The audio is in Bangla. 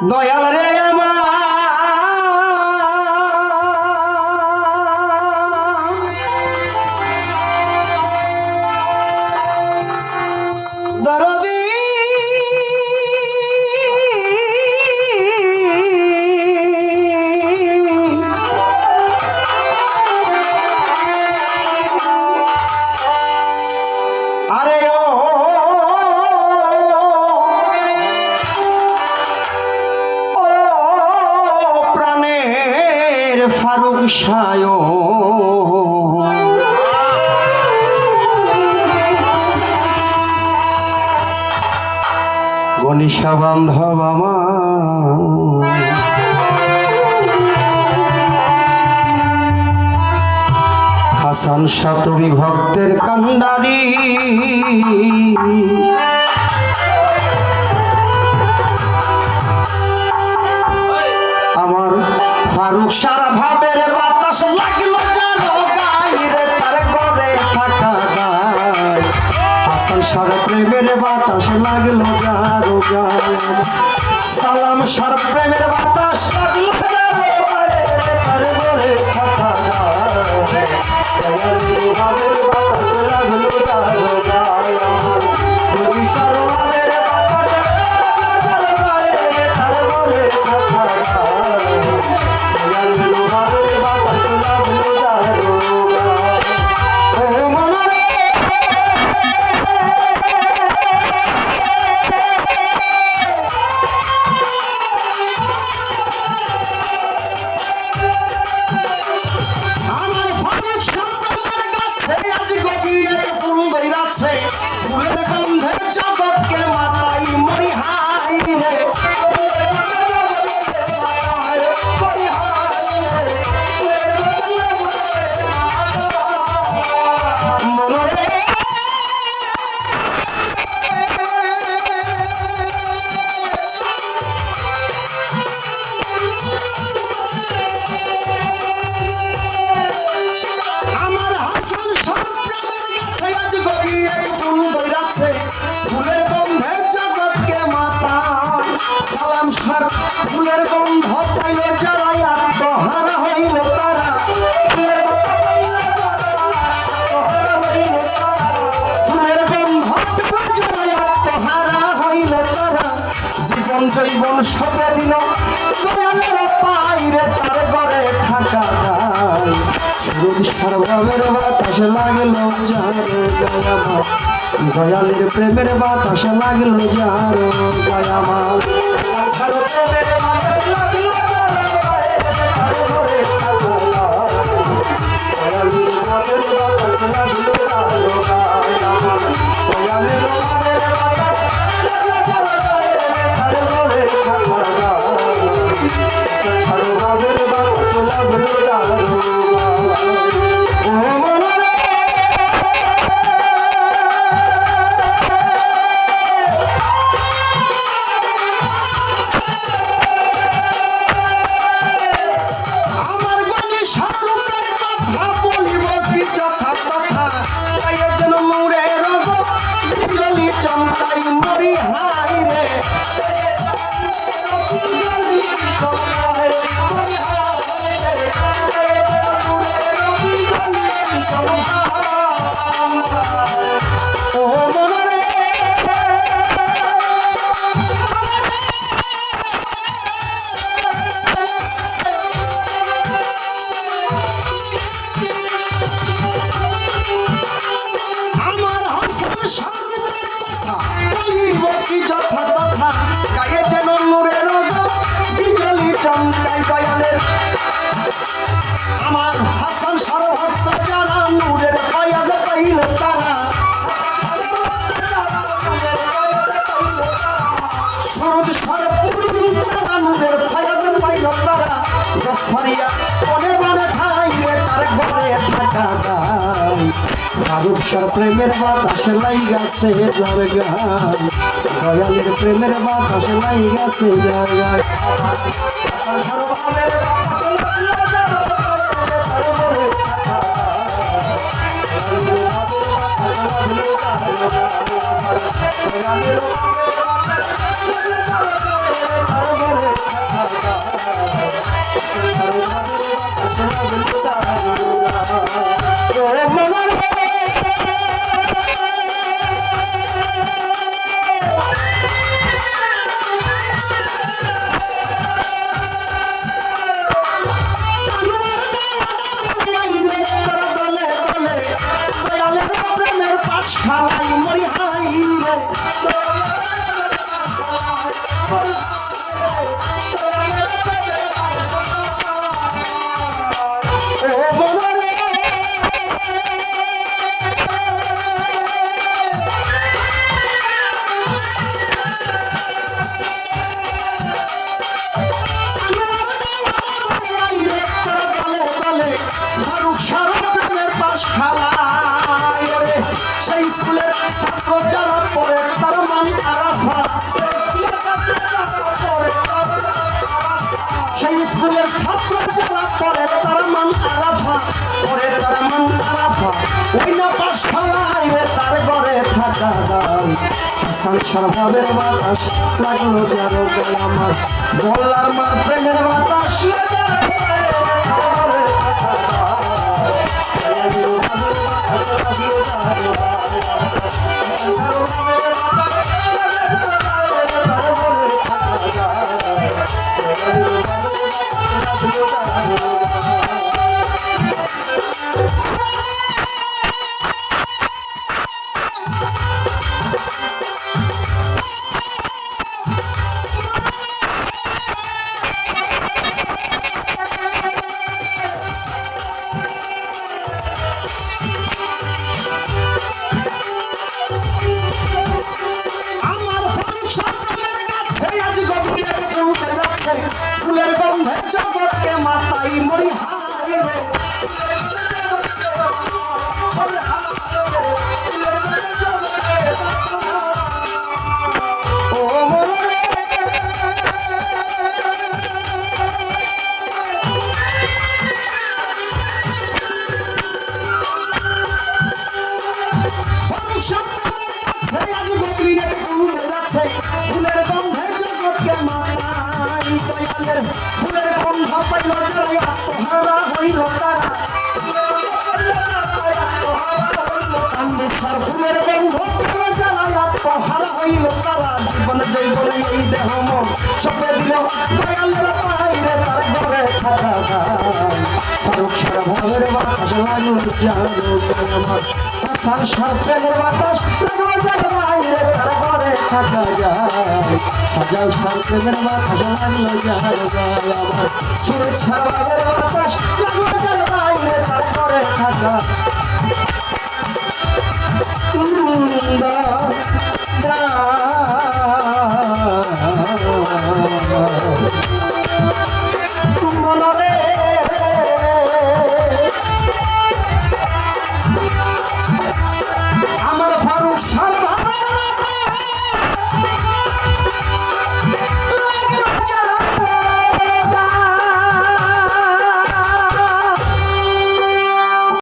দয়াল রে আমার দরদি আরে ও ফারুক সায় গণিসা বান্ধব আমার হাসান সাতবী ভক্তের কান্ডারি আমার ফারুক সারা ভাবের বাতাস লাগলো জানো গাইরে তার ঘরে থাকা গায় হাসান সারা প্রেমের বাতাস লাগলো জানো গায় সালাম সারা প্রেমের বাতাস লাগলো তার ঘরে থাকা গায় ভাবের বাতাস লাগলো জানো গায় সারা ভাবের বাতাস তার ঘরে থাকা ফুলের গন্ধে জগৎকে মাতাই মরি হাই রে ফুলের গন্ধে জগৎকে মাতা সালাম সার ফুলের গন্ধ পাইল যারা আত্মহারা হইল তারা ফুলের গন্ধ যারা আত্মহারা হইল তারা জীবন জৈবন সবে দিল দয়ালের পাইরে তার ঘরে থাকা যায় রোজ সর্বমের বাতাস লাগলো যার দয়ামা দয়ালের প্রেমের বাতাস লাগলো যার দয়ামা আমার হাসান সর্বভক্ত যারা নূরের ফয়াজ পাইল তারা সরোজ সর্বপুরী যারা নূরের ফয়াজ পাইল তারা রসরিয়া মনে মনে খাইয়ে তার ঘরে থাকা গায় ফারুক সার প্রেমের বাতাস লাইগাছে যার গায় দয়ালের প্রেমের বাতাস লাইগাছে যার গায় হাসান স্বভাবের বাতাস লাগলো যারো গায়ে আমার মোল্লার মার প্রেমের বাতাস ফুলের গন্ধে জগৎকে মাতাই মরি হায় রে ও মরে ফুলের গন্ধে জগৎকে মাতাই দয়ালের ফুলের গন্ধ পাইল যারা আত্মহারা হইল তারা ফুলের গন্ধ পাইল যারা আত্মহারা হইল তারা জীবন জৈবনে এই দেহ মন সপে দিল দয়ালের বাইরে তার ঘরে থাকা ফারুক সারা ভাবের বাতাস লাগলো জানো আমার হাসান সার প্রেমের বাতাস লাগলো যার বাইরে তার ঘরে থাকা যায় হাজার সার প্রেমের বাতাস লাগলো জানো আমার সুরেশ সারা